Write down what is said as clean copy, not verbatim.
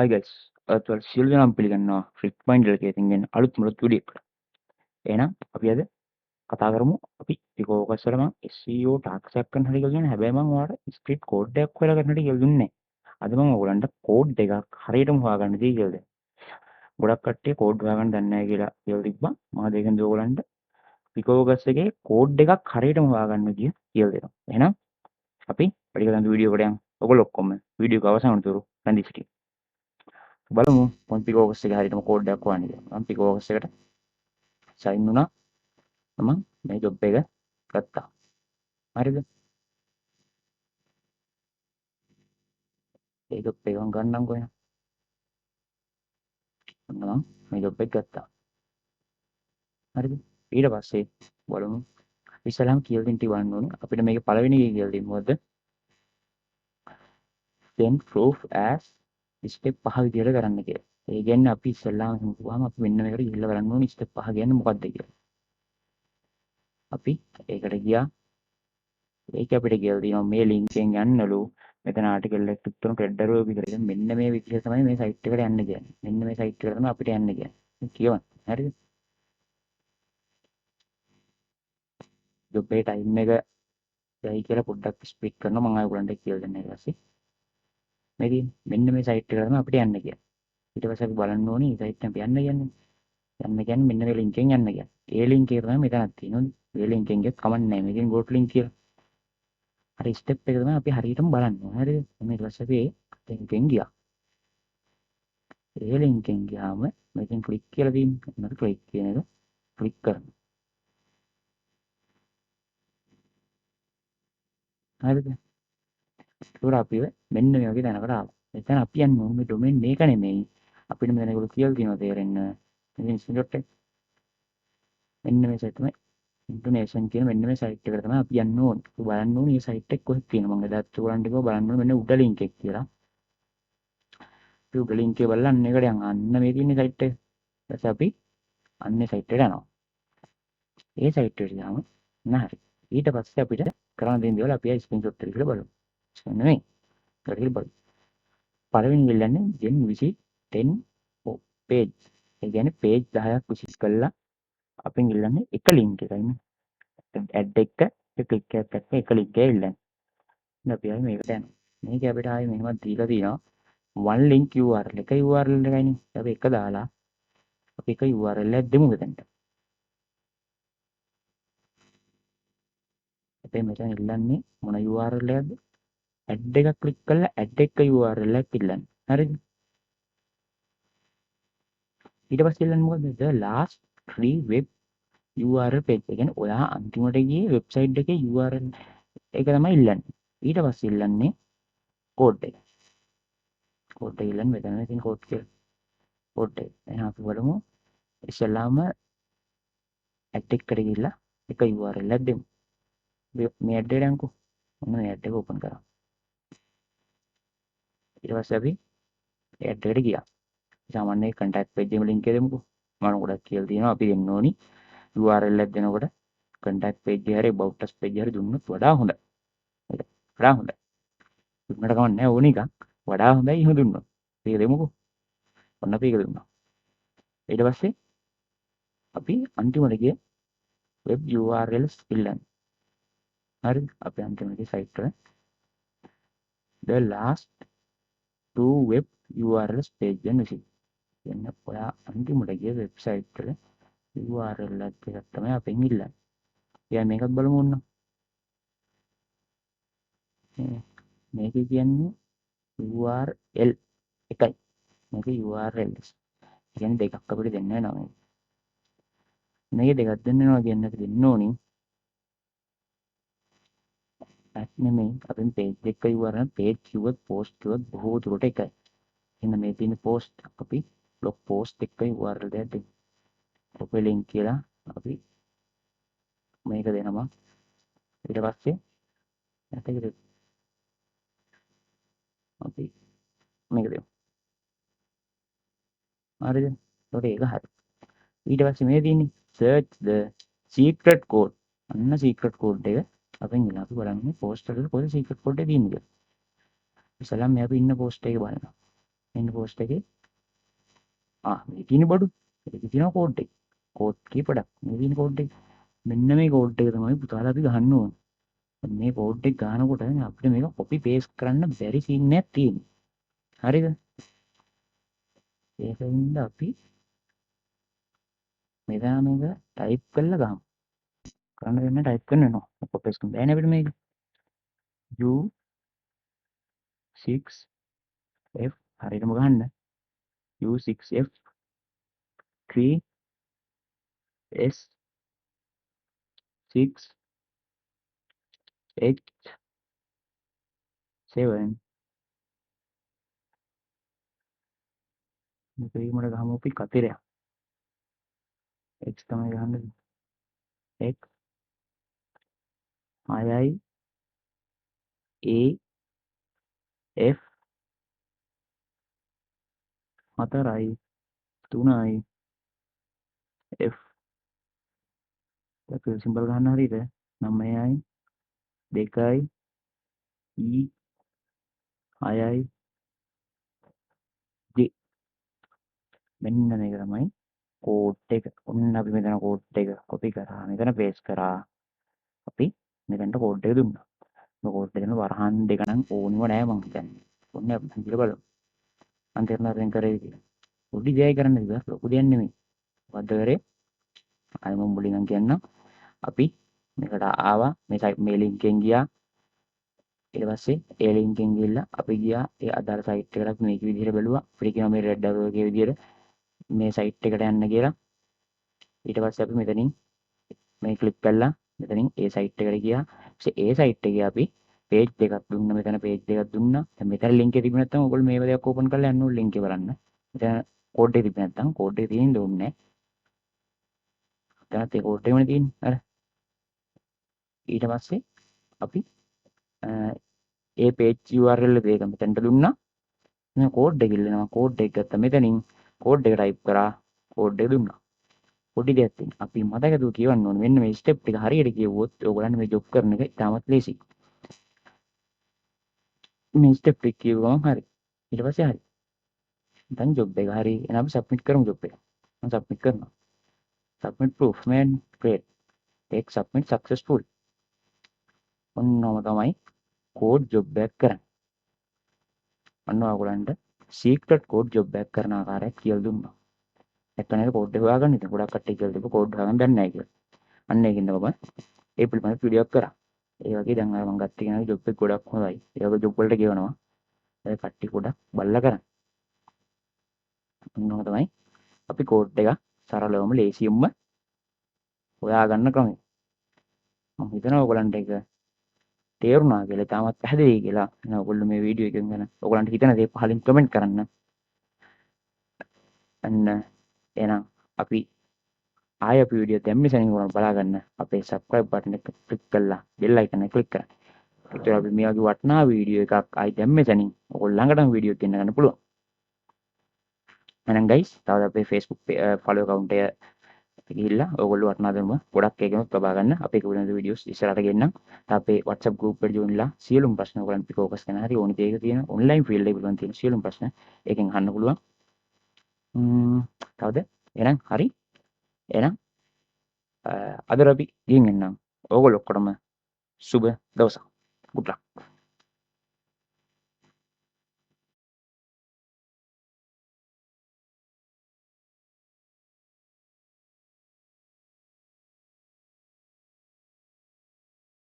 Hi guys, අත්වල සියලු දෙනාම පිළිගන්නවා ෆ්‍රික් මයින්ඩ් එකේ තියෙන අලුත් මුලත් වීඩියෝ එකට. එහෙනම් අපි අද කතා කරමු අපි පිකෝවර්ක්ස් වල මම SEO ටාස්ක් එකක් කරන්න හරි කියලා දුන්නා. හැබැයි මම ඔයාලට ස්ක්‍රිප්ට් කෝඩ් එකක් හොයලා ගන්න හරි කියලා දුන්නේ නැහැ. අද මම ඔයගලන්ට කෝඩ් එකක් හරියටම හොයාගන්න දෙයි කියලා දෙන්න. ගොඩක් කට්ටිය කෝඩ් හොයාගන්න දන්නේ නැහැ කියලා තිබ්බා. මම දෙකෙන් ඔයගලන්ට පිකෝවර්ක්ස් එකේ කෝඩ් එකක් හරියටම හොයාගන්න කියලා දෙනවා. එහෙනම් අපි වැඩි කරන්න වීඩියෝ එකට යමු. ඔයගොල්ලෝ ඔක්කොම වීඩියෝ එක අවසන් වනතුරු රැඳී සිටින්න. බලමු මම පිකෝවර්ක්ස් එකේ හරියටම කෝඩ් එකක් හොයන්න කියලා. මම පිකෝවර්ක්ස් එකට සයින් වුණා. මම මේ ජොබ් එක ගත්තා. හරිද? ඒ ජොබ් එක මම ගන්නම්කෝ එහෙනම්. ඔන්න මම මේ ජොබ් එක ගත්තා. හරිද? ඊට පස්සේ බලමු ඉස්සෙල්ලාම කියලා දෙන්න තියවන්න ඕනේ. අපිට මේකේ පළවෙනි එක කියලා දෙන්න මොකද? then proof as step 5 විදියට කරන්න කියලා. ඒ කියන්නේ අපි ඉස්සෙල්ලාම හිතුවාම අපි මෙන්න මේකට ගිහිල්ලා බලන්න ඕනේ step 5 කියන්නේ මොකක්ද කියලා. අපි ඒකට ගියා. ඒක අපිට කියලා දෙනවා මේ link එකෙන් යන්නලු. මෙතන ආටිකල් එකක් තුන ක්‍රෙඩර් වෙබ් කියලා. මෙන්න මේ විදිහට තමයි මේ සයිට් එකට යන්න කියන්නේ. මෙන්න මේ සයිට් එකට තමයි අපිට යන්න කියන්නේ. කියවන්න. හරිද? ජොබ් එකේ ටයිම් එක යයි කියලා පොඩ්ඩක් ස්පීඩ් කරනවා මම ඔයගලන්ට කියලා දෙන්න ඊට පස්සේ. මේ තියෙන්නේ මෙන්න මේ සයිට් එකට තමයි අපිට යන්න කියන්නේ. ඊට පස්සේ අපි බලන්න ඕනේ මේ සයිට් එක අපි යන්න කියන්නේ. යන්න කියන්නේ මෙන්න මේ link එකෙන් යන්න කියන්නේ. ඒ link එක තමයි මෙතනක් තියෙන්නේ. මේ link එකෙන් ගියත් කමක් නැහැ. මේකෙන් go to link කියලා. හරි ස්ටෙප් එක තමයි අපි හරියටම බලන්න ඕනේ. හරිද? ඊට පස්සේ අපි link එකෙන් ගියා. ඒ link එකෙන් ගියාම මේකෙන් ක්ලික් කියලා තියෙනවා. මම ක්ලික් කියන එක ක්ලික් කරනවා. හරිද? ඒකට අපි මෙන්න මේ වගේ තැනකට ආවා. එතන අපි යන්නේ මේ ඩොමේන් මේක නෙමෙයි. අපිට මෙතන ඒගොල්ලෝ කියලා තියෙනවා තේරෙන්න. ඉතින් ස්ක්‍රීන්ෂොට් එක මෙන්න මේ සයිට් තමයි ඉන්ෆර්මේෂන් කියන මෙන්න මේ සයිට් එකට තමයි අපි යන්න ඕනේ. අපි බලන්න ඕනේ මේ සයිට් එක කොහෙද තියෙන්නේ. මම එදාත් ඔයගලන්ට කිව්වා බලන්න ඕනේ මෙන්න උඩ link එක කියලා. අපි උඩ link එක බලලා අන්න එකට යන්න. අන්න මේ තියෙන සයිට් එක. ඊට පස්සේ අපි අන්නේ සයිට් එකට යනවා. ඒ සයිට් එකට ගියාම නෑ. ඊට පස්සේ අපිට කරන්න දෙන දේවල් අපි ස්ක්‍රීන්ෂොට් එක කියලා බලමු. නෙමෙයි. ඒකට බලමු. පළවෙනි වෙලන්නේ then visit 10 page. ඒ කියන්නේ page 10ක් විසිට් කරලා අපෙන් ඉල්ලන්නේ එක link එකයි. ඇඩ් එක ක්ලික් එකක් කරලා එක link එක ඉල්ලන්නේ. දැන් අපි ආයේ මේකට යනවා. මේක අපිට ආයේ මෙහෙමත් දීලා තියෙනවා. one link URL එක URL එකයිනේ. අපි එක දාලා අපි එක URL එකක් දෙමු මෙතනට. අපි මෙතන ඉල්ලන්නේ මොන URL එකක්ද? ඇඩ් එකක් ක්ලික් කරලා ඇඩ් එක URL එකක් ඉල්ලන්නේ. හරිද? ඊට පස්සේ ඉල්ලන්නේ මොකද? the last free web URL page. ඒ කියන්නේ ඔයා අන්තිමට ගියේ වෙබ්සයිට් එකේ URL එක තමයි ඉල්ලන්නේ. ඊට පස්සේ ඉල්ලන්නේ කෝඩ් එක. කෝඩ් එක ඉල්ලන්නේ මෙතන තියෙන කෝඩ් එක. කෝඩ් එක. එහෙනම් අපි බලමු ඉස්සෙල්ලාම ඇඩ් එකට ගිහිල්ලා එක URL එකක් දෙමු. මේ ඇඩ් එකට යන්කෝ. ඔන්න මේ ඇඩ් එක ඕපන් කරා. ඊට පස්සේ අපි ඇඩ් එකට ගියා. සාමාන්‍ය contact page එකේ link එක දෙමුකෝ. මම ගොඩක් කියලා තියෙනවා අපි දෙන්න ඕනි URL එකක් දෙනකොට contact page එක හරි about us page හරි දුන්නොත් වඩා හොඳයි. වඩා හොඳයි. දුන්නට කමක් නැහැ ඕන එකක්. වඩා හොඳයි එහෙම දුන්නොත්. ඒක දෙමුකෝ. ඔන්න අපි ඒක දුන්නා. ඊට පස්සේ අපි අන්තිමට ගියේ web URLs ඉල්ලන්න. හරිද? අපි අන්තිමට ගියේ site වල the last two web URLs page එක විසිට. එන්න ඔයා අන්තිමට ගිය වෙබ්සයිට් වල URL එකක් තමයි අපෙන් ඉල්ලන්නේ. එයා මේකත් බලමු ඔන්න. මේක කියන්නේ URL එකයි. මේක URLs. කියන්නේ දෙකක් අපිට දෙන්න වෙනවා. මේක දෙකක් දෙන්න වෙනවා කියන්නේ අපි දෙන්න ඕනි. ඇත් නෙමෙයි අපෙන් page එක URL page කිව්වොත් post කිව්වොත් බොහෝ දුරට එකයි. එහෙනම් මේ තියෙන post අපි blog post එක URL දෙයක් දෙමු. copy link කියලා අපි මේක දෙනවා. ඊට පස්සේ නැතේද අපි මේක දෙමු. හරිද? ඒකට ඒක හරි. ඊට පස්සේ මේ තියෙන්නේ search the secret code. අන්න secret code එක අපෙන් ඉන්න අපි බලන්නේ post එකේ කොහෙද secret code එක තියෙන්නේ කියලා. ඉස්සෙල්ලාම මේ අපි ඉන්න post එකේ බලනවා. මෙන්න පෝස්ට් එකේ මේ තියෙන බඩු. ඒකේ තියෙනවා කෝඩ් එක. කෝඩ් කීපඩක්. මේ තියෙන කෝඩ් එක. මෙන්න මේ කෝඩ් එක තමයි පුතාලා අපි ගහන්න ඕන. මේ කෝඩ් එක ගන්නකොට අපිට මේක කොපි පේස්ට් කරන්න බැරි සීන් එකක් තියෙනවා. හරිද? ඒකින්ද අපි මෙතන මේක ටයිප් කරලා ගමු. කරන්න දෙන්න ටයිප් කරන්න වෙනවා. කොපි පේස්ට් කරන්න බෑනේ අපිට මේක. U6F හරියටම ගහන්න. U6F 3S6H7 මේකට ගහමු අපි කතරයක්. X තමයි ගහන්න. X 6යි A F 4යි 3යි F එක සිම්බල් ගන්න හරියද? 9යි 2යි E 6යි J. මෙන්න මේක තමයි කෝඩ් එක. ඔන්න අපි මෙතන කෝඩ් එක කොපි කරා. මෙතන පේස්ට් කරා. අපි මෙතනට කෝඩ් එක දුන්නා. මේ කෝඩ් එකේ වරහන් දෙක නම් ඕනෙම නෑ මං හිතන්නේ. ඔන්න අපි හිතලා බලමු. මං තේරුණා දැන් කරේ කියලා. පොඩි දෙයක් කරන්න ඉතින් ලොකු දෙයක් නෙමෙයි. මොකද්ද කරේ? අය මම මුලින්ම කියන්නම්. අපි මේකට ආවා. මේ ලින්ක් එකෙන් ගියා. ඊට පස්සේ ඒ ලින්ක් එකෙන් ගිහලා අපි ගියා ඒ අදාළ සයිට් එකට මේක විදිහට බැලුවා. අපිට කියනවා මේ රෙඩ් අරෝ එකේ විදිහට මේ සයිට් එකට යන්න කියලා. ඊට පස්සේ අපි මෙතනින් මේ ක්ලික් කළා. මෙතනින් ඒ සයිට් එකට ගියා. ඊපස්සේ ඒ සයිට් එකේ අපි පේජ් දෙකක් දුන්නා. මෙතන පේජ් දෙකක් දුන්නා. දැන් මෙතන ලින්ක් එක තිබුණ නැත්නම් ඔයගොල්ලෝ මේව දෙයක් ඕපන් කරලා යන්න ඕනේ ලින්ක් එක බලන්න. මෙතන කෝඩ් එක තිබුණ නැත්නම් කෝඩ් එක තියෙන්න ඕනේ නැහැ. දැන් ඒ කෝඩ් එකමනේ තියෙන්නේ. අර ඊට පස්සේ අපි ඒ පේජ් URL එක මෙතනට දුන්නා. මේ කෝඩ් එක ඉල්ලනවා. කෝඩ් එක ගත්තා මෙතනින් කෝඩ් එක ටයිප් කරා. කෝඩ් එක දුන්නා. පොඩි දෙයක් තියෙනවා. අපි මතක දුව කියවන්න ඕනේ. මෙන්න මේ ස්ටෙප් ටික හරියට කියවුවොත් ඔයගොල්ලන් මේ ජොබ් කරන එක ඉතාමත් ලේසියි. මේ ස්ටෙප් ටික කියවුවම හරි. ඊට පස්සේ හරි. දැන් ජොබ් එක හරි. එහෙනම් අපි සබ්මිට් කරමු ජොබ් එක. මම සබ්මිට් කරනවා. Submit proof man great. take submit successful. ඔන්නම තමයි කෝඩ් ජොබ් එකක් කරන්නේ. අන්න ඔයගොල්ලන්ට සීක්‍රට් කෝඩ් ජොබ් එකක් කරන ආකාරයක් කියලා දුන්නා. එතන කෝඩ් එක හොයාගන්න ඉතින් ගොඩක් කට්ටිය කියලා තිබ්බ කෝඩ් හොයාගන්න දන්නේ නැහැ කියලා. අන්න ඒකින්ද මම ඒ පිළිබඳව වීඩියෝ එකක් කරා. ඒ වගේ දැන් අර මම ගත්ත කෙනාගේ ජොබ් එක ගොඩක් හොඳයි. ඒ වගේ ජොබ් වලට ගෙවනවා. ඒ කට්ටිය ගොඩක් බලලා කරන්නේ. ඔන්නෝම තමයි අපි කෝඩ් එක සරලවම ලේසියෙන්ම හොයාගන්න ක්‍රමය. මම හිතනවා ඔයගලන්ට ඒක තේරුණා කියලා. තාමත් පැහැදිලි කියලා. එහෙනම් ඔයගොල්ලෝ මේ වීඩියෝ එකෙන් ගැන ඔයගලන්ට හිතන දේ පහලින් කමෙන්ට් කරන්න. අන්න එහෙනම් අපි ආයෙ අපි වීඩියෝ දැම්මේ සැනින් ඔයගොල්ලෝ බලා ගන්න. අපේ subscribe button එක ක්ලික් කරලා bell icon එක ක්ලික් කරන්න. ඒතර අපි මේ වගේ වටිනා වීඩියෝ එකක් ආයෙ දැම්මේ සැනින් ඔයගොල්ලෝ ළඟටම වීඩියෝ එක ගෙන්න ගන්න පුළුවන්. එහෙනම් guys තවද අපේ Facebook follow account එක ගිහිල්ලා ඔයගොල්ලෝ වටිනා දැනුම ගොඩක් ඒකෙමත් ලබා ගන්න. අපේ කුලන වීඩියෝස් ඉස්සරහට ගෙන්නම්. අපේ WhatsApp group එකට join වෙලා සියලුම ප්‍රශ්න ඔයගොල්ලන් Picoworks ගැන හරි ඕනි දෙයක තියෙන online field එක පිළිබඳ තියෙන සියලුම ප්‍රශ්න ඒකෙන් අහන්න පුළුවන්. තවද එහෙනම් හරි. එහෙනම් අද අපි ගිහින් එන්නම්. ඕගොල්ලෝ ඔක්කොටම සුබ දවසක්. good luck.